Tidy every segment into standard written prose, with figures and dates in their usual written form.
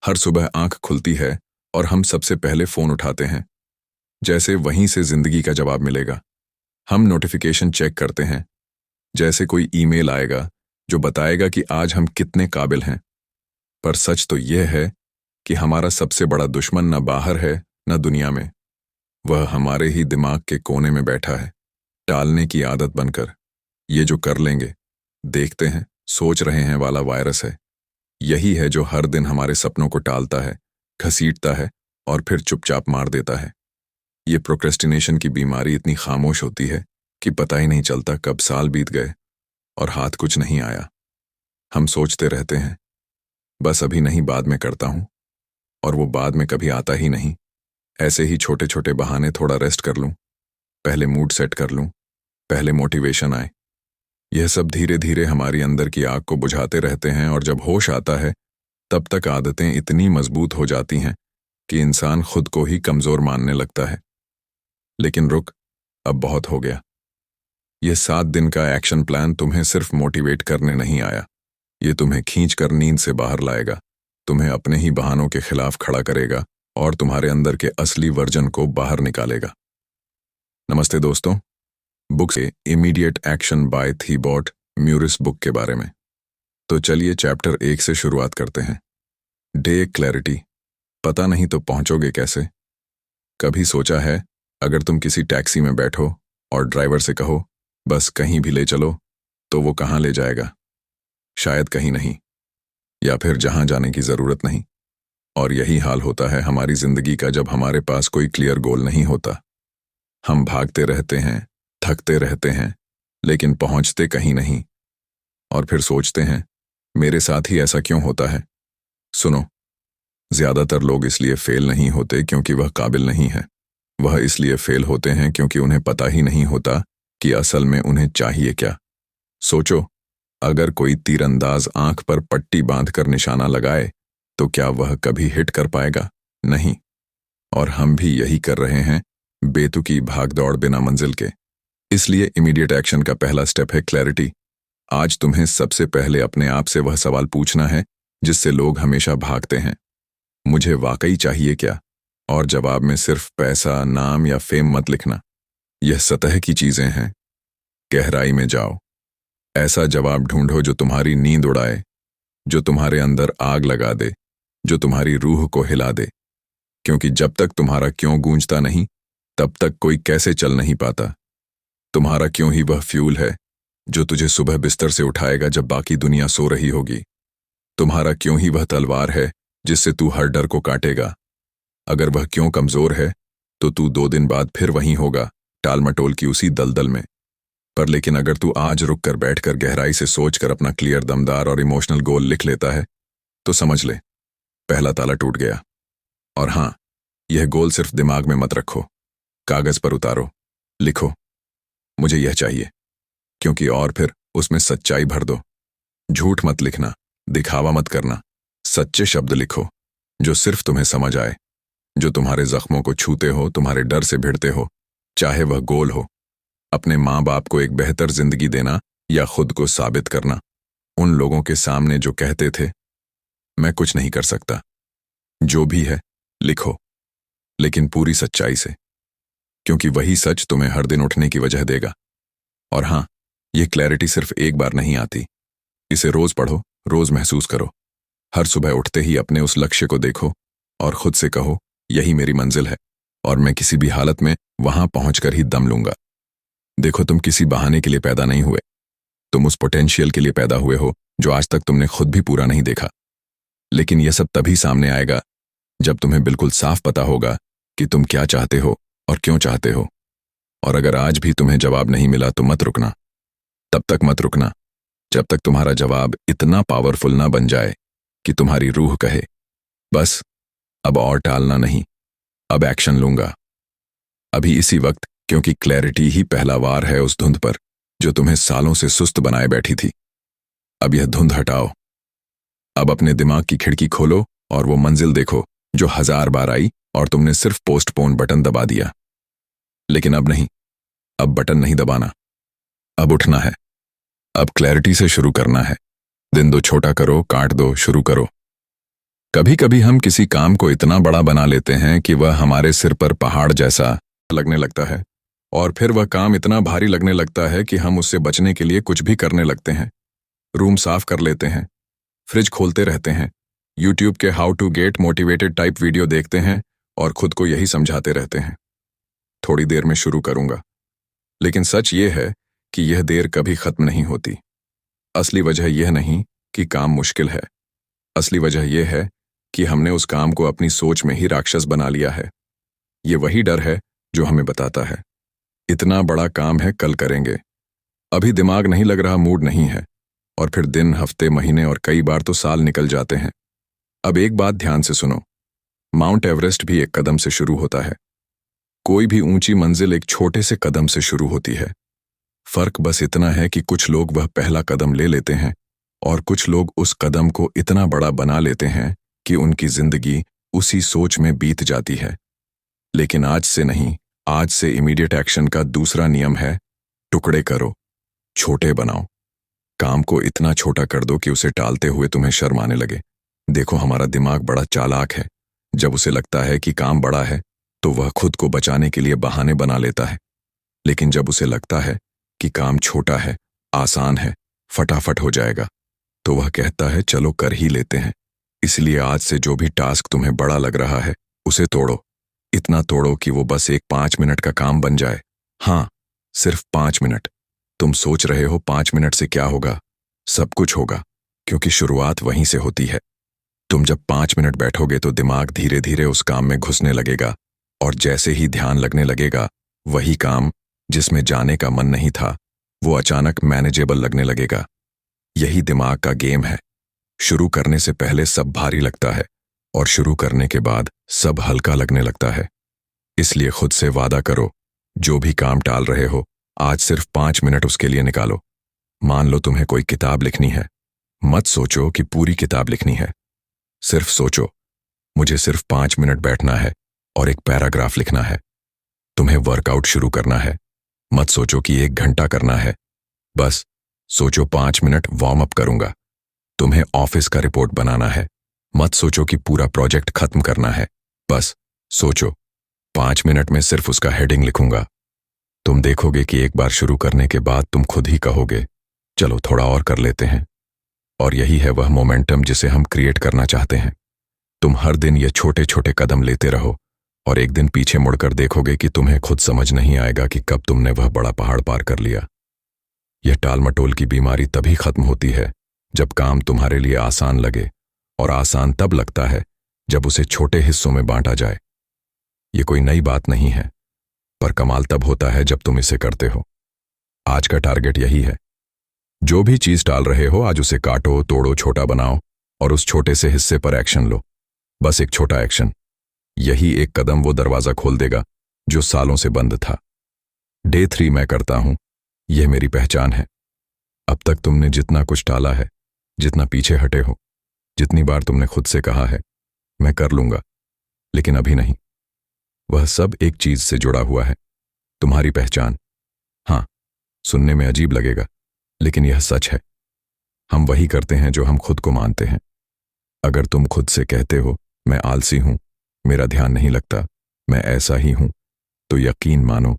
हर सुबह आंख खुलती है और हम सबसे पहले फोन उठाते हैं, जैसे वहीं से जिंदगी का जवाब मिलेगा। हम नोटिफिकेशन चेक करते हैं, जैसे कोई ईमेल आएगा जो बताएगा कि आज हम कितने काबिल हैं। पर सच तो यह है कि हमारा सबसे बड़ा दुश्मन न बाहर है न दुनिया में, वह हमारे ही दिमाग के कोने में बैठा है, टालने की आदत बनकर। ये जो कर लेंगे, देखते हैं, सोच रहे हैं वाला वायरस है। यही है जो हर दिन हमारे सपनों को टालता है, घसीटता है और फिर चुपचाप मार देता है। ये प्रोक्रेस्टिनेशन की बीमारी इतनी खामोश होती है कि पता ही नहीं चलता कब साल बीत गए और हाथ कुछ नहीं आया। हम सोचते रहते हैं, बस अभी नहीं, बाद में करता हूं, और वो बाद में कभी आता ही नहीं। ऐसे ही छोटे छोटे बहाने, थोड़ा रेस्ट कर लूं, पहले मूड सेट कर लूं, पहले मोटिवेशन आए, यह सब धीरे धीरे हमारी अंदर की आग को बुझाते रहते हैं। और जब होश आता है तब तक आदतें इतनी मजबूत हो जाती हैं कि इंसान खुद को ही कमजोर मानने लगता है। लेकिन रुक, अब बहुत हो गया। यह 7 दिन का एक्शन प्लान तुम्हें सिर्फ मोटिवेट करने नहीं आया, ये तुम्हें खींच कर नींद से बाहर लाएगा, तुम्हें अपने ही बहानों के खिलाफ खड़ा करेगा और तुम्हारे अंदर के असली वर्जन को बाहर निकालेगा। नमस्ते दोस्तों, बुक से immediate action by थीबॉट Maurice book के बारे में। तो चलिए चैप्टर 1 से शुरुआत करते हैं। Day clarity. पता नहीं तो पहुंचोगे कैसे? कभी सोचा है, अगर तुम किसी टैक्सी में बैठो और ड्राइवर से कहो बस कहीं भी ले चलो, तो वो कहाँ ले जाएगा? शायद कहीं नहीं, या फिर जहां जाने की जरूरत नहीं। और यही हाल होता है हमारी जिंदगी का जब हमारे पास कोई क्लियर गोल नहीं होता। हम भागते रहते हैं, थकते रहते हैं, लेकिन पहुंचते कहीं नहीं। और फिर सोचते हैं, मेरे साथ ही ऐसा क्यों होता है? सुनो, ज्यादातर लोग इसलिए फेल नहीं होते क्योंकि वह काबिल नहीं है, वह इसलिए फेल होते हैं क्योंकि उन्हें पता ही नहीं होता कि असल में उन्हें चाहिए क्या। सोचो, अगर कोई तीरंदाज आंख पर पट्टी बांधकर निशाना लगाए तो क्या वह कभी हिट कर पाएगा? नहीं। और हम भी यही कर रहे हैं, बेतुकी भागदौड़ बिना मंजिल के। इसलिए इमीडिएट एक्शन का पहला स्टेप है क्लैरिटी। आज तुम्हें सबसे पहले अपने आप से वह सवाल पूछना है जिससे लोग हमेशा भागते हैं, मुझे वाकई चाहिए क्या? और जवाब में सिर्फ पैसा, नाम या फेम मत लिखना, यह सतह की चीजें हैं। गहराई में जाओ, ऐसा जवाब ढूंढो जो तुम्हारी नींद उड़ाए, जो तुम्हारे अंदर आग लगा दे, जो तुम्हारी रूह को हिला दे। क्योंकि जब तक तुम्हारा क्यों गूंजता नहीं, तब तक कोई कैसे चल नहीं पाता। तुम्हारा क्यों ही वह फ्यूल है जो तुझे सुबह बिस्तर से उठाएगा जब बाकी दुनिया सो रही होगी। तुम्हारा क्यों ही वह तलवार है जिससे तू हर डर को काटेगा। अगर वह क्यों कमजोर है तो तू 2 दिन बाद फिर वहीं होगा, टाल मटोल की उसी दलदल में। पर लेकिन अगर तू आज रुक कर बैठकर गहराई से सोचकर अपना क्लियर, दमदार और इमोशनल गोल लिख लेता है, तो समझ ले, पहला ताला टूट गया। और हाँ, यह गोल सिर्फ दिमाग में मत रखो, कागज पर उतारो, लिखो, मुझे यह चाहिए, क्योंकि और फिर उसमें सच्चाई भर दो। झूठ मत लिखना, दिखावा मत करना, सच्चे शब्द लिखो जो सिर्फ तुम्हें समझ आए, जो तुम्हारे जख्मों को छूते हो, तुम्हारे डर से भिड़ते हो। चाहे वह गोल हो, अपने माँ बाप को एक बेहतर जिंदगी देना या खुद को साबित करना उन लोगों के सामने जो कहते थे मैं कुछ नहीं कर सकता। जो भी है लिखो, लेकिन पूरी सच्चाई से, क्योंकि वही सच तुम्हें हर दिन उठने की वजह देगा। और हाँ, यह क्लैरिटी सिर्फ एक बार नहीं आती, इसे रोज पढ़ो, रोज महसूस करो। हर सुबह उठते ही अपने उस लक्ष्य को देखो और खुद से कहो, यही मेरी मंजिल है और मैं किसी भी हालत में वहां पहुंचकर ही दम लूंगा। देखो, तुम किसी बहाने के लिए पैदा नहीं हुए, तुम उस पोटेंशियल के लिए पैदा हुए हो जो आज तक तुमने खुद भी पूरा नहीं देखा। लेकिन यह सब तभी सामने आएगा जब तुम्हें बिल्कुल साफ पता होगा कि तुम क्या चाहते हो और क्यों चाहते हो। और अगर आज भी तुम्हें जवाब नहीं मिला तो मत रुकना, तब तक मत रुकना जब तक तुम्हारा जवाब इतना पावरफुल ना बन जाए कि तुम्हारी रूह कहे, बस अब और टालना नहीं, अब एक्शन लूंगा, अभी इसी वक्त। क्योंकि क्लैरिटी ही पहला वार है उस धुंध पर जो तुम्हें सालों से सुस्त बनाए बैठी थी। अब यह धुंध हटाओ, अब अपने दिमाग की खिड़की खोलो और वो मंजिल देखो जो 1000 बार आई और तुमने सिर्फ पोस्टपोन बटन दबा दिया। लेकिन अब नहीं, अब बटन नहीं दबाना, अब उठना है, अब क्लैरिटी से शुरू करना है। दिन दो छोटा करो, काट दो, शुरू करो। कभी कभी हम किसी काम को इतना बड़ा बना लेते हैं कि वह हमारे सिर पर पहाड़ जैसा लगने लगता है, और फिर वह काम इतना भारी लगने लगता है कि हम उससे बचने के लिए कुछ भी करने लगते हैं। रूम साफ कर लेते हैं, फ्रिज खोलते रहते हैं, यूट्यूब के how to get motivated type video देखते हैं और खुद को यही समझाते रहते हैं, थोड़ी देर में शुरू करूंगा। लेकिन सच ये है कि यह देर कभी खत्म नहीं होती। असली वजह यह नहीं कि काम मुश्किल है, असली वजह यह है कि हमने उस काम को अपनी सोच में ही राक्षस बना लिया है। ये वही डर है जो हमें बताता है इतना बड़ा काम है, कल करेंगे, अभी दिमाग नहीं लग रहा, मूड नहीं है, और फिर दिन, हफ्ते, महीने और कई बार तो साल निकल जाते हैं। अब एक बात ध्यान से सुनो, माउंट एवरेस्ट भी एक कदम से शुरू होता है। कोई भी ऊंची मंजिल एक छोटे से कदम से शुरू होती है। फर्क बस इतना है कि कुछ लोग वह पहला कदम ले लेते हैं और कुछ लोग उस कदम को इतना बड़ा बना लेते हैं कि उनकी जिंदगी उसी सोच में बीत जाती है। लेकिन आज से नहीं, आज से इमीडिएट एक्शन का दूसरा नियम है, टुकड़े करो, छोटे बनाओ। काम को इतना छोटा कर दो कि उसे टालते हुए तुम्हें शर्म आने लगे। देखो, हमारा दिमाग बड़ा चालाक है। जब उसे लगता है कि काम बड़ा है तो वह खुद को बचाने के लिए बहाने बना लेता है। लेकिन जब उसे लगता है कि काम छोटा है, आसान है, फटाफट हो जाएगा, तो वह कहता है चलो कर ही लेते हैं। इसलिए आज से जो भी टास्क तुम्हें बड़ा लग रहा है उसे तोड़ो। इतना तोड़ो कि वो बस एक 5 मिनट का काम बन जाए। हाँ, सिर्फ 5 मिनट। तुम सोच रहे हो 5 मिनट से क्या होगा? सब कुछ होगा, क्योंकि शुरुआत वहीं से होती है। तुम जब 5 मिनट बैठोगे तो दिमाग धीरे धीरे उस काम में घुसने लगेगा, और जैसे ही ध्यान लगने लगेगा, वही काम जिसमें जाने का मन नहीं था वो अचानक मैनेजेबल लगने लगेगा। यही दिमाग का गेम है। शुरू करने से पहले सब भारी लगता है और शुरू करने के बाद सब हल्का लगने लगता है। इसलिए खुद से वादा करो, जो भी काम टाल रहे हो, आज सिर्फ 5 मिनट उसके लिए निकालो। मान लो तुम्हें कोई किताब लिखनी है, मत सोचो कि पूरी किताब लिखनी है। सिर्फ सोचो, मुझे सिर्फ 5 मिनट बैठना है और एक पैराग्राफ लिखना है। तुम्हें वर्कआउट शुरू करना है, मत सोचो कि 1 घंटा करना है। बस सोचो 5 मिनट वार्म अप करूंगा। तुम्हें ऑफिस का रिपोर्ट बनाना है, मत सोचो कि पूरा प्रोजेक्ट खत्म करना है। बस सोचो 5 मिनट में सिर्फ उसका हेडिंग लिखूंगा। तुम देखोगे कि एक बार शुरू करने के बाद तुम खुद ही कहोगे चलो थोड़ा और कर लेते हैं। और यही है वह मोमेंटम जिसे हम क्रिएट करना चाहते हैं। तुम हर दिन ये छोटे छोटे कदम लेते रहो, और एक दिन पीछे मुड़कर देखोगे कि तुम्हें खुद समझ नहीं आएगा कि कब तुमने वह बड़ा पहाड़ पार कर लिया। यह टाल मटोल की बीमारी तभी खत्म होती है जब काम तुम्हारे लिए आसान लगे, और आसान तब लगता है जब उसे छोटे हिस्सों में बांटा जाए। ये कोई नई बात नहीं है, पर कमाल तब होता है जब तुम इसे करते हो। आज का टारगेट यही है। जो भी चीज टाल रहे हो, आज उसे काटो, तोड़ो, छोटा बनाओ, और उस छोटे से हिस्से पर एक्शन लो। बस एक छोटा एक्शन, यही एक कदम वो दरवाजा खोल देगा जो सालों से बंद था। डे 3 मैं करता हूं, यह मेरी पहचान है। अब तक तुमने जितना कुछ टाला है, जितना पीछे हटे हो, जितनी बार तुमने खुद से कहा है मैं कर लूंगा, लेकिन अभी नहीं, वह सब एक चीज से जुड़ा हुआ है, तुम्हारी पहचान। हाँ, सुनने में अजीब लगेगा, लेकिन यह सच है। हम वही करते हैं जो हम खुद को मानते हैं। अगर तुम खुद से कहते हो मैं आलसी हूं, मेरा ध्यान नहीं लगता, मैं ऐसा ही हूं, तो यकीन मानो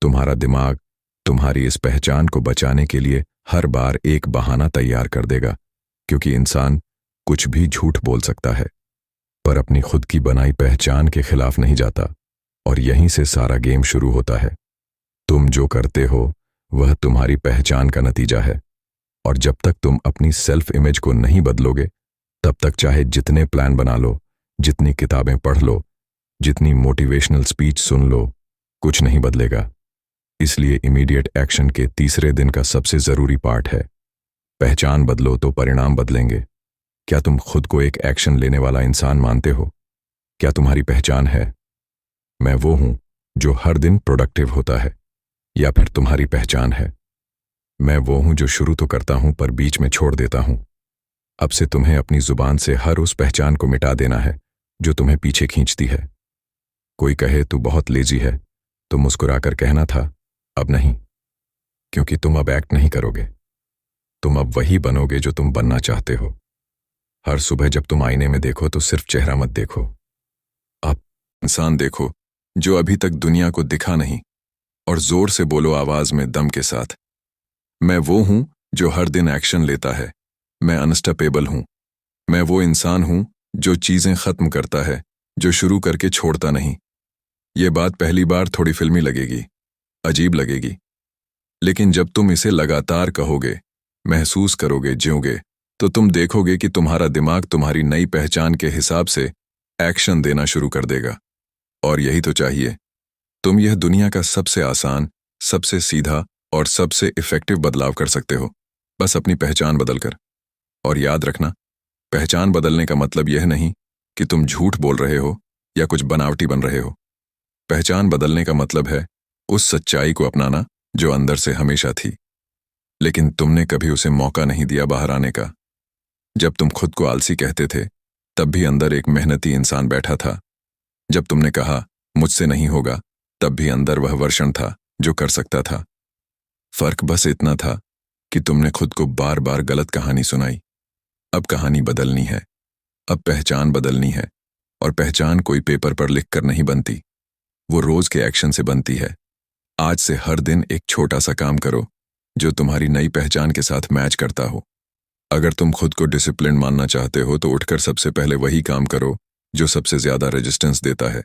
तुम्हारा दिमाग तुम्हारी इस पहचान को बचाने के लिए हर बार एक बहाना तैयार कर देगा। क्योंकि इंसान कुछ भी झूठ बोल सकता है, पर अपनी खुद की बनाई पहचान के खिलाफ नहीं जाता, और यहीं से सारा गेम शुरू होता है। तुम जो करते हो वह तुम्हारी पहचान का नतीजा है, और जब तक तुम अपनी सेल्फ इमेज को नहीं बदलोगे, तब तक चाहे जितने प्लान बना लो, जितनी किताबें पढ़ लो, जितनी मोटिवेशनल स्पीच सुन लो, कुछ नहीं बदलेगा। इसलिए इमीडिएट एक्शन के तीसरे दिन का सबसे जरूरी पार्ट है, पहचान बदलो तो परिणाम बदलेंगे। क्या तुम खुद को एक एक्शन लेने वाला इंसान मानते हो? क्या तुम्हारी पहचान है मैं वो हूं जो हर दिन प्रोडक्टिव होता है? या फिर तुम्हारी पहचान है मैं वो हूं जो शुरू तो करता हूं पर बीच में छोड़ देता हूं? अब से तुम्हें अपनी जुबान से हर उस पहचान को मिटा देना है जो तुम्हें पीछे खींचती है। कोई कहे तू बहुत लेजी है, तो मुस्कुराकर कहना था अब नहीं, क्योंकि तुम अब एक्ट नहीं करोगे, तुम अब वही बनोगे जो तुम बनना चाहते हो। हर सुबह जब तुम आईने में देखो तो सिर्फ चेहरा मत देखो, आप इंसान देखो जो अभी तक दुनिया को दिखा नहीं। और जोर से बोलो आवाज में दम के साथ, मैं वो हूं जो हर दिन एक्शन लेता है, मैं अनस्टॉपेबल हूं, मैं वो इंसान हूं जो चीजें खत्म करता है, जो शुरू करके छोड़ता नहीं। ये बात पहली बार थोड़ी फिल्मी लगेगी, अजीब लगेगी, लेकिन जब तुम इसे लगातार कहोगे, महसूस करोगे, जियोगे, तो तुम देखोगे कि तुम्हारा दिमाग तुम्हारी नई पहचान के हिसाब से एक्शन देना शुरू कर देगा। और यही तो चाहिए। तुम यह दुनिया का सबसे आसान, सबसे सीधा और सबसे इफेक्टिव बदलाव कर सकते हो, बस अपनी पहचान बदलकर। और याद रखना, पहचान बदलने का मतलब यह नहीं कि तुम झूठ बोल रहे हो या कुछ बनावटी बन रहे हो। पहचान बदलने का मतलब है उस सच्चाई को अपनाना जो अंदर से हमेशा थी, लेकिन तुमने कभी उसे मौका नहीं दिया बाहर आने का। जब तुम खुद को आलसी कहते थे, तब भी अंदर एक मेहनती इंसान बैठा था। जब तुमने कहा मुझसे नहीं होगा, तब भी अंदर वह वर्षण था जो कर सकता था। फर्क बस इतना था कि तुमने खुद को बार बार गलत कहानी सुनाई। अब कहानी बदलनी है, अब पहचान बदलनी है। और पहचान कोई पेपर पर लिख कर नहीं बनती, वो रोज के एक्शन से बनती है। आज से हर दिन एक छोटा सा काम करो जो तुम्हारी नई पहचान के साथ मैच करता हो। अगर तुम खुद को डिसिप्लिन मानना चाहते हो तो उठकर सबसे पहले वही काम करो जो सबसे ज्यादा रेजिस्टेंस देता है।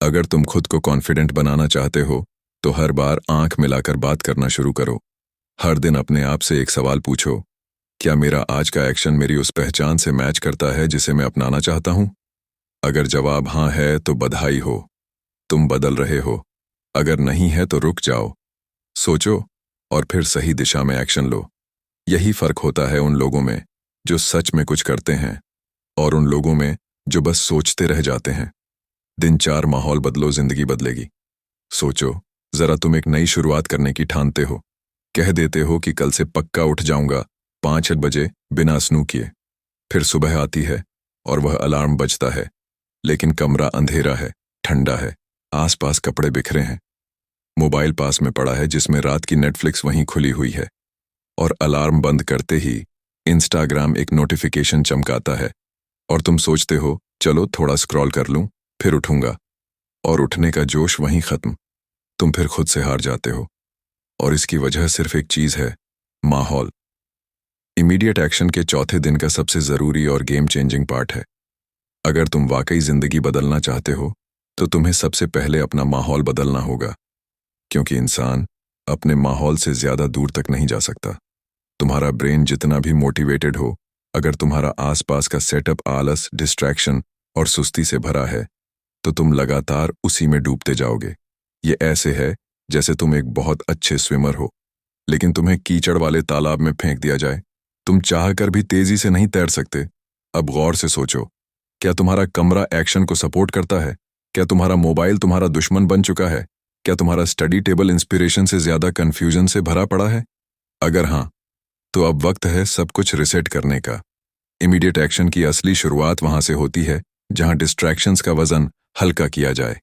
अगर तुम खुद को कॉन्फिडेंट बनाना चाहते हो तो हर बार आंख मिलाकर बात करना शुरू करो। हर दिन अपने आप से एक सवाल पूछो, क्या मेरा आज का एक्शन मेरी उस पहचान से मैच करता है जिसे मैं अपनाना चाहता हूं? अगर जवाब हाँ है तो बधाई हो, तुम बदल रहे हो। अगर नहीं है तो रुक जाओ, सोचो और फिर सही दिशा में एक्शन लो। यही फर्क होता है उन लोगों में जो सच में कुछ करते हैं और उन लोगों में जो बस सोचते रह जाते हैं। दिन 4 माहौल बदलो, जिंदगी बदलेगी। सोचो, जरा तुम एक नई शुरुआत करने की ठानते हो, कह देते हो कि कल से पक्का उठ जाऊंगा 5 बजे बिना स्नू किए। फिर सुबह आती है और वह अलार्म बजता है, लेकिन कमरा अंधेरा है, ठंडा है, आसपास कपड़े बिखरे हैं, मोबाइल पास में पड़ा है जिसमें रात की नेटफ्लिक्स वहीं खुली हुई है। और अलार्म बंद करते ही इंस्टाग्राम एक नोटिफिकेशन चमकाता है और तुम सोचते हो चलो थोड़ा स्क्रॉल कर लूं, फिर उठूंगा। और उठने का जोश वहीं खत्म, तुम फिर खुद से हार जाते हो। और इसकी वजह सिर्फ एक चीज है, माहौल। इमीडिएट एक्शन के चौथे दिन का सबसे जरूरी और गेम चेंजिंग पार्ट है। अगर तुम वाकई जिंदगी बदलना चाहते हो तो तुम्हें सबसे पहले अपना माहौल बदलना होगा, क्योंकि इंसान अपने माहौल से ज्यादा दूर तक नहीं जा सकता। तुम्हारा ब्रेन जितना भी मोटिवेटेड हो, अगर तुम्हारा आसपास का सेटअप आलस, डिस्ट्रैक्शन और सुस्ती से भरा है, तो तुम लगातार उसी में डूबते जाओगे। ये ऐसे है जैसे तुम एक बहुत अच्छे स्विमर हो, लेकिन तुम्हें कीचड़ वाले तालाब में फेंक दिया जाए, तुम चाहकर भी तेजी से नहीं तैर सकते। अब गौर से सोचो, क्या तुम्हारा कमरा एक्शन को सपोर्ट करता है? क्या तुम्हारा मोबाइल तुम्हारा दुश्मन बन चुका है? क्या तुम्हारा स्टडी टेबल इंस्पिरेशन से ज्यादा कंफ्यूजन से भरा पड़ा है? अगर हाँ, तो अब वक्त है सब कुछ रिसेट करने का। इमीडिएट एक्शन की असली शुरुआत वहां से होती है जहां डिस्ट्रैक्शंस का वजन हल्का किया जाए।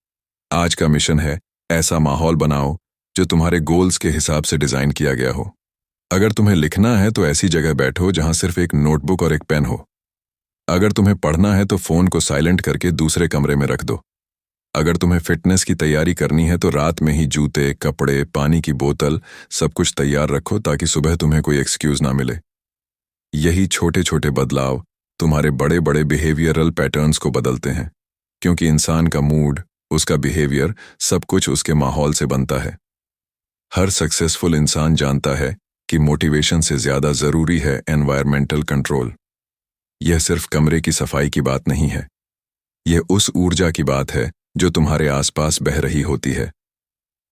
आज का मिशन है, ऐसा माहौल बनाओ जो तुम्हारे गोल्स के हिसाब से डिजाइन किया गया हो। अगर तुम्हें लिखना है तो ऐसी जगह बैठो जहां सिर्फ एक नोटबुक और एक पेन हो। अगर तुम्हें पढ़ना है तो फोन को साइलेंट करके दूसरे कमरे में रख दो। अगर तुम्हें फिटनेस की तैयारी करनी है तो रात में ही जूते, कपड़े, पानी की बोतल सब कुछ तैयार रखो ताकि सुबह तुम्हें कोई एक्सक्यूज ना मिले। यही छोटे छोटे बदलाव तुम्हारे बड़े बड़े बिहेवियरल पैटर्न्स को बदलते हैं, क्योंकि इंसान का मूड, उसका बिहेवियर, सब कुछ उसके माहौल से बनता है। हर सक्सेसफुल इंसान जानता है कि मोटिवेशन से ज्यादा जरूरी है एनवायरमेंटल कंट्रोल। यह सिर्फ कमरे की सफाई की बात नहीं है, यह उस ऊर्जा की बात है जो तुम्हारे आसपास बह रही होती है।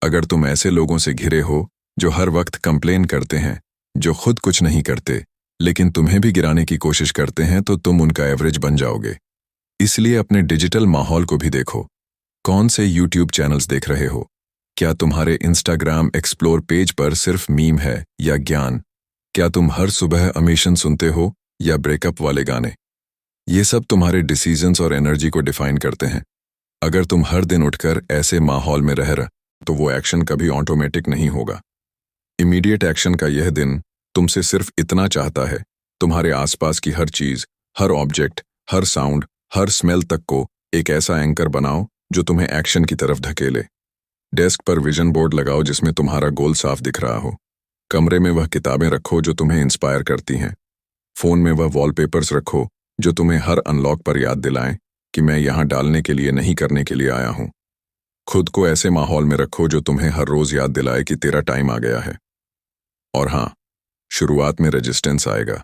अगर तुम ऐसे लोगों से घिरे हो जो हर वक्त कंप्लेन करते हैं, जो खुद कुछ नहीं करते लेकिन तुम्हें भी गिराने की कोशिश करते हैं, तो तुम उनका एवरेज बन जाओगे। इसलिए अपने डिजिटल माहौल को भी देखो। कौन से यूट्यूब चैनल्स देख रहे हो? क्या तुम्हारे इंस्टाग्राम एक्सप्लोर पेज पर सिर्फ मीम है या ज्ञान? क्या तुम हर सुबह अमेशन सुनते हो या ब्रेकअप वाले गाने? ये सब तुम्हारे डिसीजंस और एनर्जी को डिफाइन करते हैं। अगर तुम हर दिन उठकर ऐसे माहौल में रह तो वो एक्शन कभी ऑटोमेटिक नहीं होगा। इमीडिएट एक्शन का यह दिन तुमसे सिर्फ इतना चाहता है, तुम्हारे आसपास की हर चीज, हर ऑब्जेक्ट, हर साउंड, हर स्मेल तक को एक ऐसा एंकर बनाओ जो तुम्हें एक्शन की तरफ धकेले। डेस्क पर विजन बोर्ड लगाओ जिसमें तुम्हारा गोल साफ दिख रहा हो। कमरे में वह किताबें रखो जो तुम्हें इंस्पायर करती हैं। फोन में वह वॉलपेपर्स रखो जो तुम्हें हर अनलॉक पर याद दिलाएं कि मैं यहाँ डालने के लिए नहीं करने के लिए आया हूँ। खुद को ऐसे माहौल में रखो जो तुम्हें हर रोज याद दिलाए कि तेरा टाइम आ गया है। और हाँ, शुरुआत में रेजिस्टेंस आएगा।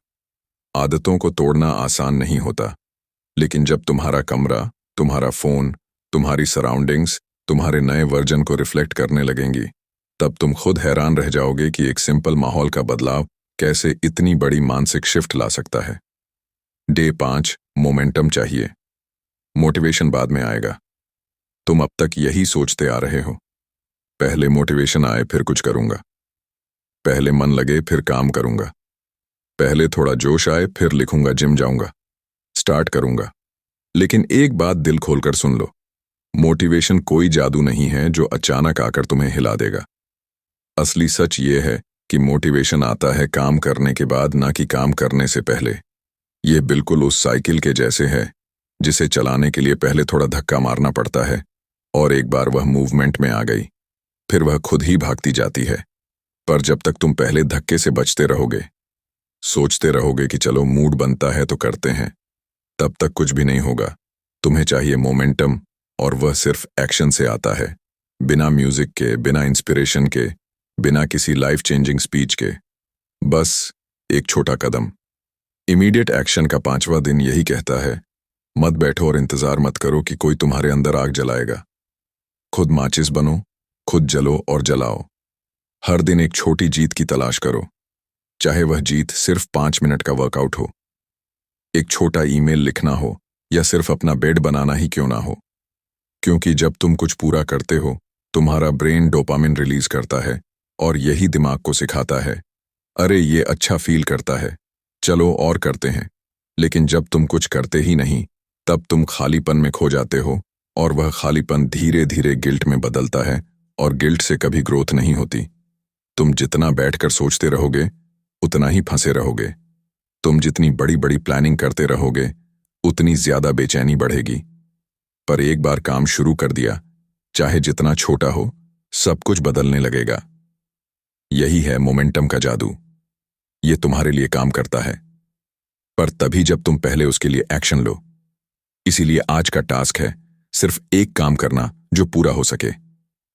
आदतों को तोड़ना आसान नहीं होता, लेकिन जब तुम्हारा कमरा, तुम्हारा फोन, तुम्हारी सराउंडिंग्स तुम्हारे नए वर्जन को रिफ्लेक्ट करने लगेंगी, तब तुम खुद हैरान रह जाओगे कि एक सिंपल माहौल का बदलाव कैसे इतनी बड़ी मानसिक शिफ्ट ला सकता है। डे 5, मोमेंटम चाहिए। मोटिवेशन बाद में आएगा। तुम अब तक यही सोचते आ रहे हो, पहले मोटिवेशन आए फिर कुछ करूंगा, पहले मन लगे फिर काम करूंगा, पहले थोड़ा जोश आए फिर लिखूंगा, जिम जाऊंगा, स्टार्ट करूंगा। लेकिन एक बात दिल खोलकर सुन लो, मोटिवेशन कोई जादू नहीं है जो अचानक आकर तुम्हें हिला देगा। असली सच ये है कि मोटिवेशन आता है काम करने के बाद, ना कि काम करने से पहले। यह बिल्कुल उस साइकिल के जैसे है जिसे चलाने के लिए पहले थोड़ा धक्का मारना पड़ता है, और एक बार वह मूवमेंट में आ गई फिर वह खुद ही भागती जाती है। पर जब तक तुम पहले धक्के से बचते रहोगे, सोचते रहोगे कि चलो मूड बनता है तो करते हैं, तब तक कुछ भी नहीं होगा। तुम्हें चाहिए मोमेंटम, और वह सिर्फ एक्शन से आता है, बिना म्यूजिक के, बिना इंस्पिरेशन के, बिना किसी लाइफ चेंजिंग स्पीच के। बस एक छोटा कदम। इमीडिएट एक्शन का 5वां दिन यही कहता है, मत बैठो और इंतजार मत करो कि कोई तुम्हारे अंदर आग जलाएगा। खुद माचिस बनो, खुद जलो और जलाओ। हर दिन एक छोटी जीत की तलाश करो, चाहे वह जीत सिर्फ 5 मिनट का वर्कआउट हो, एक छोटा ईमेल लिखना हो, या सिर्फ अपना बेड बनाना ही क्यों ना हो। क्योंकि जब तुम कुछ पूरा करते हो, तुम्हारा ब्रेन डोपामिन रिलीज करता है, और यही दिमाग को सिखाता है, अरे ये अच्छा फील करता है, चलो और करते हैं। लेकिन जब तुम कुछ करते ही नहीं, तब तुम खालीपन में खो जाते हो, और वह खालीपन धीरे धीरे गिल्ट में बदलता है, और गिल्ट से कभी ग्रोथ नहीं होती। तुम जितना बैठकर सोचते रहोगे उतना ही फंसे रहोगे। तुम जितनी बड़ी बड़ी प्लानिंग करते रहोगे उतनी ज्यादा बेचैनी बढ़ेगी। पर एक बार काम शुरू कर दिया, चाहे जितना छोटा हो, सब कुछ बदलने लगेगा। यही है मोमेंटम का जादू। ये तुम्हारे लिए काम करता है, पर तभी जब तुम पहले उसके लिए एक्शन लो। इसीलिए आज का टास्क है सिर्फ एक काम करना जो पूरा हो सके।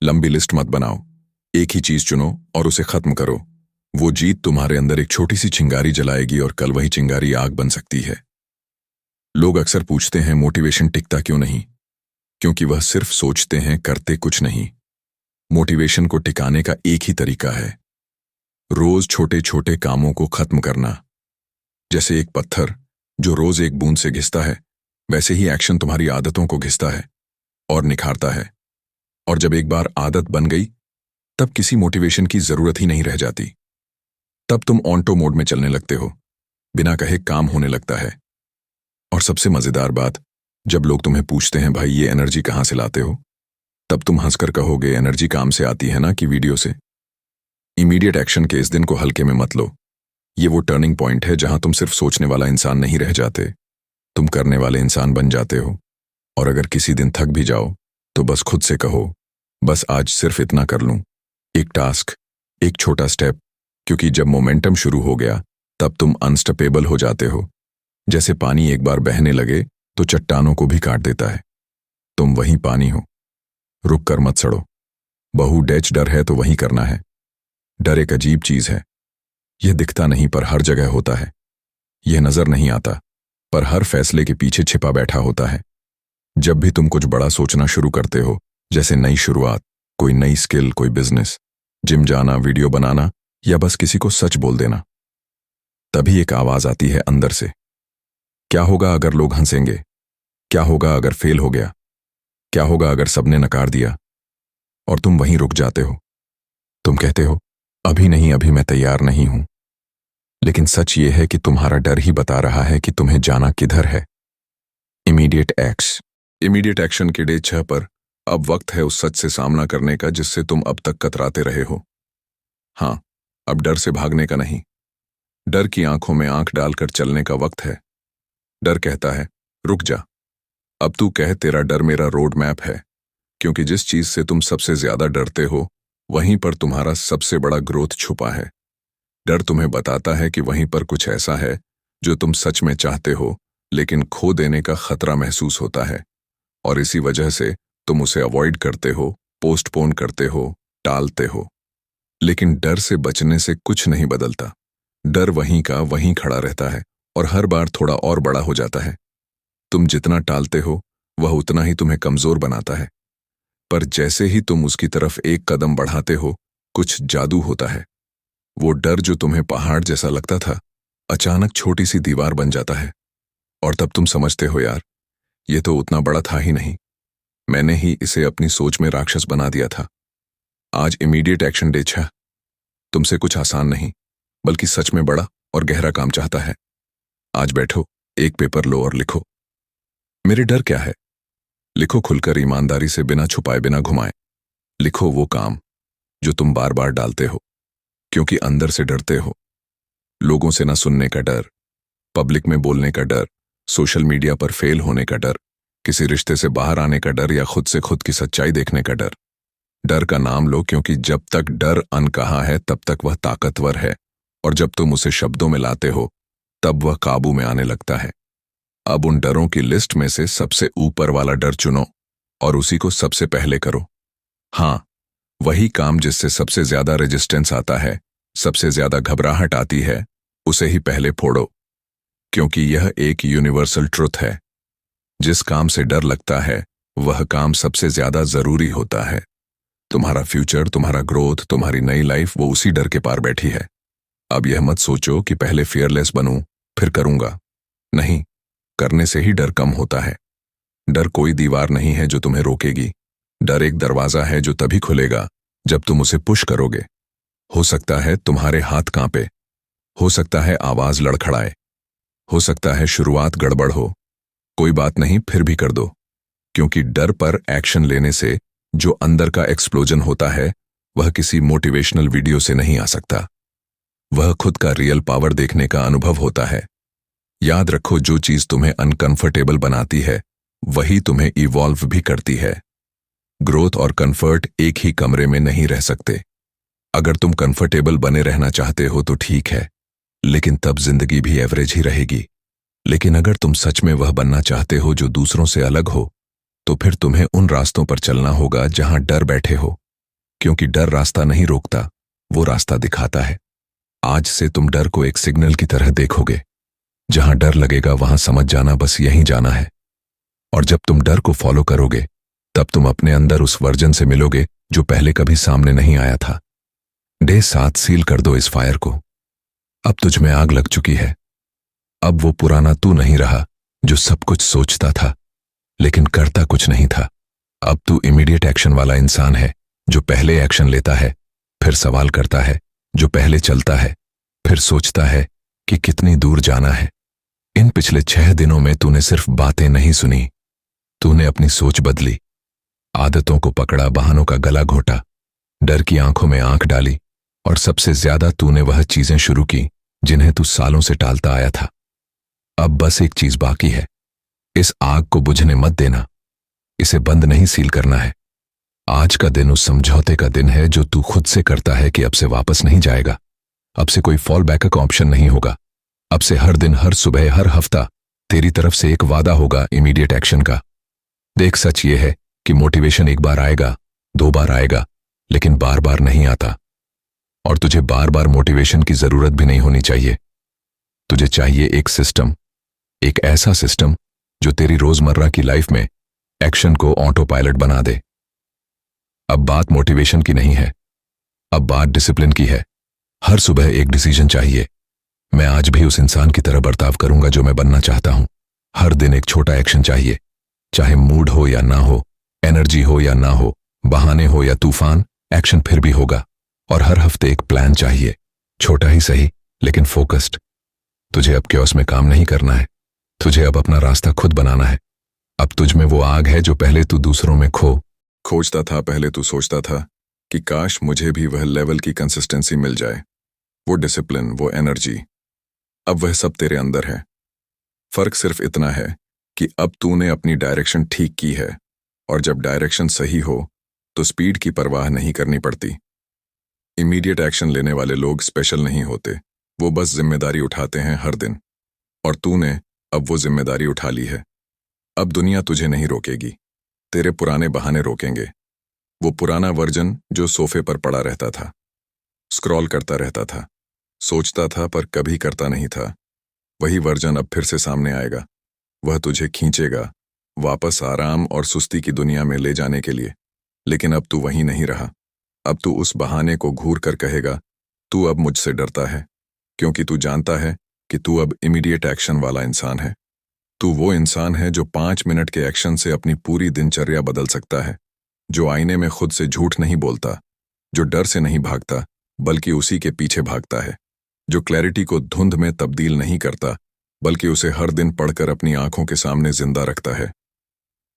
लंबी लिस्ट मत बनाओ, एक ही चीज चुनो और उसे खत्म करो। वो जीत तुम्हारे अंदर एक छोटी सी चिंगारी जलाएगी, और कल वही चिंगारी आग बन सकती है। लोग अक्सर पूछते हैं मोटिवेशन टिकता क्यों नहीं? क्योंकि वह सिर्फ सोचते हैं, करते कुछ नहीं। मोटिवेशन को टिकाने का एक ही तरीका है, रोज छोटे छोटे कामों को खत्म करना। जैसे एक पत्थर जो रोज एक बूंद से घिसता है, वैसे ही एक्शन तुम्हारी आदतों को घिसता है और निखारता है। और जब एक बार आदत बन गई, तब किसी मोटिवेशन की जरूरत ही नहीं रह जाती। तब तुम ऑटो मोड में चलने लगते हो, बिना कहे काम होने लगता है। और सबसे मजेदार बात, जब लोग तुम्हें पूछते हैं भाई ये एनर्जी कहां से लाते हो, तब तुम हंसकर कहोगे एनर्जी काम से आती है ना कि वीडियो से। इमीडिएट एक्शन के इस दिन को हल्के में मत लो। ये वो टर्निंग पॉइंट है जहां तुम सिर्फ सोचने वाला इंसान नहीं रह जाते, तुम करने वाले इंसान बन जाते हो। और अगर किसी दिन थक भी जाओ तो बस खुद से कहो, बस आज सिर्फ इतना कर लूं, एक टास्क, एक छोटा स्टेप। क्योंकि जब मोमेंटम शुरू हो गया, तब तुम अनस्टॉपेबल हो जाते हो। जैसे पानी एक बार बहने लगे तो चट्टानों को भी काट देता है। तुम वही पानी हो, रुक कर मत सड़ो। बहु डैच डर है तो वही करना है। डर एक अजीब चीज है, यह दिखता नहीं पर हर जगह होता है। यह नजर नहीं आता पर हर फैसले के पीछे छिपा बैठा होता है। जब भी तुम कुछ बड़ा सोचना शुरू करते हो, जैसे नई शुरुआत, कोई नई स्किल, कोई बिजनेस, जिम जाना, वीडियो बनाना, या बस किसी को सच बोल देना, तभी एक आवाज आती है अंदर से, क्या होगा अगर लोग हंसेंगे? क्या होगा अगर फेल हो गया? क्या होगा अगर सबने नकार दिया? और तुम वहीं रुक जाते हो। तुम कहते हो अभी नहीं, अभी मैं तैयार नहीं हूं। लेकिन सच ये है कि तुम्हारा डर ही बता रहा है कि तुम्हें जाना किधर है। इमीडिएट एक्शन के डे 6 पर अब वक्त है उस सच से सामना करने का जिससे तुम अब तक कतराते रहे हो। हाँ, अब डर से भागने का नहीं, डर की आंखों में आंख डालकर चलने का वक्त है। डर कहता है रुक जा, अब तू कह तेरा डर मेरा रोड मैप है, क्योंकि जिस चीज से तुम सबसे ज्यादा डरते हो वहीं पर तुम्हारा सबसे बड़ा ग्रोथ छुपा है। डर तुम्हें बताता है कि वहीं पर कुछ ऐसा है जो तुम सच में चाहते हो लेकिन खो देने का खतरा महसूस होता है, और इसी वजह से तुम उसे अवॉइड करते हो, पोस्टपोन करते हो, टालते हो। लेकिन डर से बचने से कुछ नहीं बदलता। डर वहीं का वहीं खड़ा रहता है और हर बार थोड़ा और बड़ा हो जाता है। तुम जितना टालते हो वह उतना ही तुम्हें कमजोर बनाता है, पर जैसे ही तुम उसकी तरफ एक कदम बढ़ाते हो कुछ जादू होता है। वो डर जो तुम्हें पहाड़ जैसा लगता था अचानक छोटी सी दीवार बन जाता है, और तब तुम समझते हो यार ये तो उतना बड़ा था ही नहीं, मैंने ही इसे अपनी सोच में राक्षस बना दिया था। आज इमीडिएट एक्शन डे 6 तुमसे कुछ आसान नहीं बल्कि सच में बड़ा और गहरा काम चाहता है। आज बैठो, एक पेपर लो और लिखो मेरे डर क्या है। लिखो खुलकर, ईमानदारी से, बिना छुपाए बिना घुमाए। लिखो वो काम जो तुम बार बार डालते हो क्योंकि अंदर से डरते हो। लोगों से ना सुनने का डर, पब्लिक में बोलने का डर, सोशल मीडिया पर फेल होने का डर, किसी रिश्ते से बाहर आने का डर या खुद से खुद की सच्चाई देखने का डर। डर का नाम लो, क्योंकि जब तक डर अनकहा है तब तक वह ताकतवर है, और जब तुम उसे शब्दों में लाते हो तब वह काबू में आने लगता है। अब उन डरों की लिस्ट में से सबसे ऊपर वाला डर चुनो और उसी को सबसे पहले करो। हाँ, वही काम जिससे सबसे ज्यादा रेजिस्टेंस आता है, सबसे ज्यादा घबराहट आती है, उसे ही पहले फोड़ो, क्योंकि यह एक यूनिवर्सल ट्रुथ है। जिस काम से डर लगता है वह काम सबसे ज्यादा जरूरी होता है। तुम्हारा फ्यूचर, तुम्हारा ग्रोथ, तुम्हारी नई लाइफ वो उसी डर के पार बैठी है। अब यह मत सोचो कि पहले फियरलेस बनूं फिर करूंगा। नहीं, करने से ही डर कम होता है। डर कोई दीवार नहीं है जो तुम्हें रोकेगी। डर एक दरवाजा है जो तभी खुलेगा जब तुम उसे पुश करोगे। हो सकता है तुम्हारे हाथ कांपे, हो सकता है आवाज लड़खड़ाए, हो सकता है शुरुआत गड़बड़ हो। कोई बात नहीं, फिर भी कर दो, क्योंकि डर पर एक्शन लेने से जो अंदर का एक्सप्लोजन होता है वह किसी मोटिवेशनल वीडियो से नहीं आ सकता। वह खुद का रियल पावर देखने का अनुभव होता है। याद रखो, जो चीज तुम्हें अनकंफर्टेबल बनाती है वही तुम्हें इवॉल्व भी करती है। ग्रोथ और कंफर्ट एक ही कमरे में नहीं रह सकते। अगर तुम कंफर्टेबल बने रहना चाहते हो तो ठीक है, लेकिन तब जिंदगी भी एवरेज ही रहेगी। लेकिन अगर तुम सच में वह बनना चाहते हो जो दूसरों से अलग हो, तो फिर तुम्हें उन रास्तों पर चलना होगा जहां डर बैठे हो, क्योंकि डर रास्ता नहीं रोकता, वो रास्ता दिखाता है। आज से तुम डर को एक सिग्नल की तरह देखोगे। जहां डर लगेगा वहां समझ जाना बस यहीं जाना है। और जब तुम डर को फॉलो करोगे तब तुम अपने अंदर उस वर्जन से मिलोगे जो पहले कभी सामने नहीं आया था। डे 7 सील कर दो इस फायर को। अब तुझ में आग लग चुकी है। अब वो पुराना तू नहीं रहा जो सब कुछ सोचता था लेकिन करता कुछ नहीं था। अब तू इमीडिएट एक्शन वाला इंसान है, जो पहले एक्शन लेता है, फिर सवाल करता है, जो पहले चलता है, फिर सोचता है कि कितनी दूर जाना है। इन पिछले 6 दिनों में तूने सिर्फ बातें नहीं सुनी, तूने अपनी सोच बदली, आदतों को पकड़ा, बहानों का गला घोटा, डर की आंखों में आंख डाली, और सबसे ज्यादा तूने वह चीजें शुरू की जिन्हें तू सालों से टालता आया था। अब बस एक चीज बाकी है, इस आग को बुझने मत देना, इसे बंद नहीं सील करना है। आज का दिन उस समझौते का दिन है जो तू खुद से करता है कि अब से वापस नहीं जाएगा। अब से कोई फॉल बैक का ऑप्शन नहीं होगा। अब से हर दिन, हर सुबह, हर हफ्ता तेरी तरफ से एक वादा होगा इमीडिएट एक्शन का। देख, सच ये है कि मोटिवेशन एक बार आएगा, 2 बार आएगा, लेकिन बार बार नहीं आता। और तुझे बार बार मोटिवेशन की जरूरत भी नहीं होनी चाहिए। तुझे चाहिए एक सिस्टम, एक ऐसा सिस्टम जो तेरी रोजमर्रा की लाइफ में एक्शन को ऑटो पायलट बना दे। अब बात मोटिवेशन की नहीं है, अब बात डिसिप्लिन की है। हर सुबह एक डिसीजन चाहिए, मैं आज भी उस इंसान की तरह बर्ताव करूंगा जो मैं बनना चाहता हूं। हर दिन एक छोटा एक्शन चाहिए, चाहे मूड हो या ना हो, एनर्जी हो या ना हो, बहाने हो या तूफान, एक्शन फिर भी होगा। और हर हफ्ते एक प्लान चाहिए, छोटा ही सही लेकिन फोकस्ड। तुझे अब क्योस में काम नहीं करना है, तुझे अब अपना रास्ता खुद बनाना है। अब तुझ में वो आग है जो पहले तू दूसरों में खोजता था। पहले तू सोचता था कि काश मुझे भी वह लेवल की कंसिस्टेंसी मिल जाए, वो डिसिप्लिन, वो एनर्जी। अब वह सब तेरे अंदर है। फर्क सिर्फ इतना है कि अब तूने अपनी डायरेक्शन ठीक की है, और जब डायरेक्शन सही हो तो स्पीड की परवाह नहीं करनी पड़ती। इमीडिएट एक्शन लेने वाले लोग स्पेशल नहीं होते, वो बस जिम्मेदारी उठाते हैं हर दिन। और तूने अब वो जिम्मेदारी उठा ली है। अब दुनिया तुझे नहीं रोकेगी, तेरे पुराने बहाने रोकेंगे। वो पुराना वर्जन जो सोफे पर पड़ा रहता था, स्क्रॉल करता रहता था, सोचता था पर कभी करता नहीं था, वही वर्जन अब फिर से सामने आएगा। वह तुझे खींचेगा वापस आराम और सुस्ती की दुनिया में ले जाने के लिए। लेकिन अब तू वहीं नहीं रहा। अब तू उस बहाने को घूर कर कहेगा, तू अब मुझसे डरता है, क्योंकि तू जानता है कि तू अब इमीडिएट एक्शन वाला इंसान है। तू वो इंसान है जो 5 मिनट के एक्शन से अपनी पूरी दिनचर्या बदल सकता है, जो आईने में खुद से झूठ नहीं बोलता, जो डर से नहीं भागता बल्कि उसी के पीछे भागता है, जो क्लैरिटी को धुंध में तब्दील नहीं करता बल्कि उसे हर दिन पढ़कर अपनी आंखों के सामने जिंदा रखता है।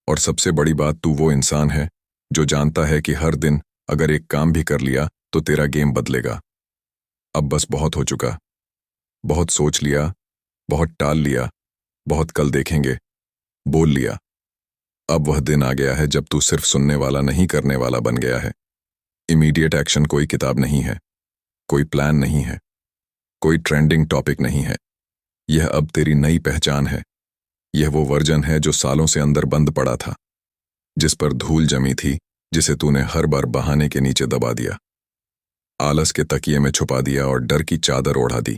और सबसे बड़ी बात, तू वो इंसान है जो जानता है कि हर दिन अगर एक काम भी कर लिया तो तेरा गेम बदलेगा। अब बस बहुत हो चुका, बहुत सोच लिया, बहुत टाल लिया, बहुत कल देखेंगे बोल लिया। अब वह दिन आ गया है जब तू सिर्फ सुनने वाला नहीं, करने वाला बन गया है। इमीडिएट एक्शन कोई किताब नहीं है, कोई प्लान नहीं है, कोई ट्रेंडिंग टॉपिक नहीं है। यह अब तेरी नई पहचान है। यह वो वर्जन है जो सालों से अंदर बंद पड़ा था, जिस पर धूल जमी थी, जिसे तूने हर बार बहाने के नीचे दबा दिया, आलस के तकिए में छुपा दिया और डर की चादर ओढ़ा दी।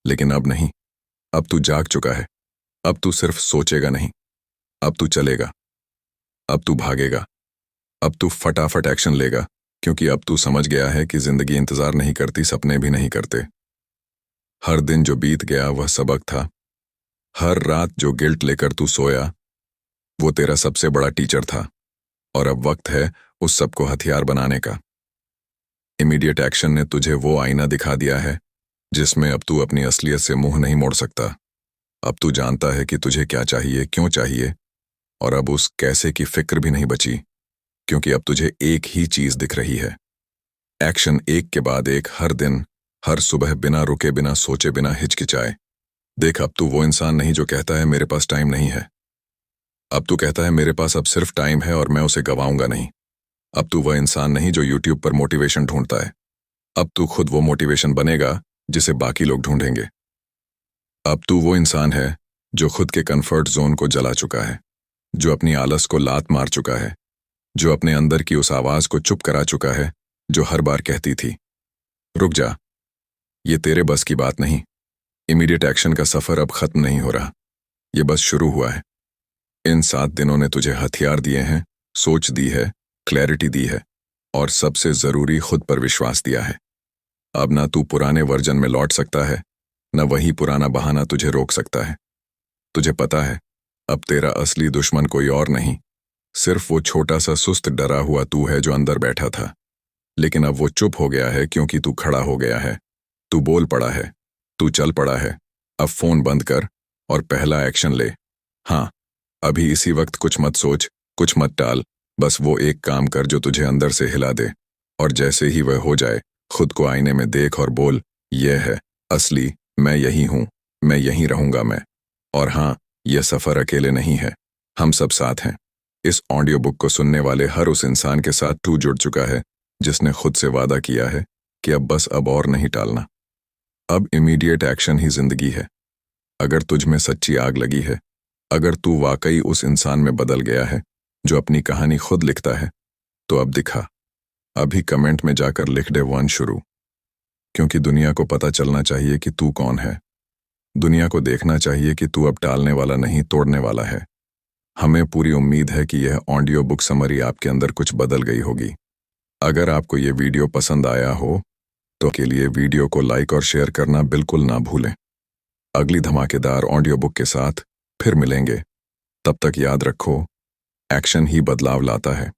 लेकिन अब नहीं, अब तू जाग चुका है। अब तू सिर्फ सोचेगा नहीं, अब तू चलेगा, अब तू भागेगा, अब तू फटाफट एक्शन लेगा, क्योंकि अब तू समझ गया है कि जिंदगी इंतजार नहीं करती, सपने भी नहीं करते। हर दिन जो बीत गया वह सबक था। हर रात जो गिल्ट लेकर तू सोया वो तेरा सबसे बड़ा टीचर था। और अब वक्त है उस सब को हथियार बनाने का। इमीडिएट एक्शन ने तुझे वो आईना दिखा दिया है जिसमें अब तू अपनी असलियत से मुंह नहीं मोड़ सकता। अब तू जानता है कि तुझे क्या चाहिए, क्यों चाहिए, और अब उस कैसे की फिक्र भी नहीं बची, क्योंकि अब तुझे एक ही चीज दिख रही है। एक्शन एक के बाद एक, हर दिन, हर सुबह, बिना रुके, बिना सोचे, बिना हिचकिचाए। देख, अब तू वो इंसान नहीं जो कहता है मेरे पास टाइम नहीं है। अब तू कहता है मेरे पास अब सिर्फ टाइम है और मैं उसे गवाऊंगा नहीं। अब तू वह इंसान नहीं जो यूट्यूब पर मोटिवेशन ढूंढता है। अब तू खुद वो मोटिवेशन बनेगा जिसे बाकी लोग ढूंढेंगे। अब तू वो इंसान है जो खुद के कंफर्ट जोन को जला चुका है, जो अपनी आलस को लात मार चुका है, जो अपने अंदर की उस आवाज को चुप करा चुका है जो हर बार कहती थी, रुक जा, ये तेरे बस की बात नहीं। इमीडिएट एक्शन का सफर अब खत्म नहीं हो रहा, ये बस शुरू हुआ है। इन 7 दिनों ने तुझे हथियार दिए हैं, सोच दी है, क्लैरिटी दी है, और सबसे जरूरी, खुद पर विश्वास दिया है। अब ना तू पुराने वर्जन में लौट सकता है, न वही पुराना बहाना तुझे रोक सकता है। तुझे पता है अब तेरा असली दुश्मन कोई और नहीं, सिर्फ वो छोटा सा सुस्त डरा हुआ तू है जो अंदर बैठा था। लेकिन अब वो चुप हो गया है क्योंकि तू खड़ा हो गया है, तू बोल पड़ा है, तू चल पड़ा है। अब फोन बंद कर और पहला एक्शन ले। हाँ, अभी इसी वक्त कुछ मत सोच, कुछ मत टाल, बस वो एक काम कर जो तुझे अंदर से हिला दे। और जैसे ही वह हो जाए, खुद को आईने में देख और बोल, यह है असली मैं, यही हूं, मैं यहीं रहूंगा मैं। और हाँ, यह सफर अकेले नहीं है, हम सब साथ हैं। इस ऑडियो बुक को सुनने वाले हर उस इंसान के साथ तू जुड़ चुका है जिसने खुद से वादा किया है कि अब और नहीं टालना। अब इमीडिएट एक्शन ही जिंदगी है। अगर तुझ में सच्ची आग लगी है, अगर तू वाकई उस इंसान में बदल गया है जो अपनी कहानी खुद लिखता है, तो अब दिखा। अभी कमेंट में जाकर लिख दे 1 शुरू, क्योंकि दुनिया को पता चलना चाहिए कि तू कौन है। दुनिया को देखना चाहिए कि तू अब टालने वाला नहीं, तोड़ने वाला है। हमें पूरी उम्मीद है कि यह ऑडियो बुक समरी आपके अंदर कुछ बदल गई होगी। अगर आपको ये वीडियो पसंद आया हो तो के लिए वीडियो को लाइक और शेयर करना बिल्कुल ना भूलें। अगली धमाकेदार ऑडियो बुक के साथ फिर मिलेंगे। तब तक याद रखो, एक्शन ही बदलाव लाता है।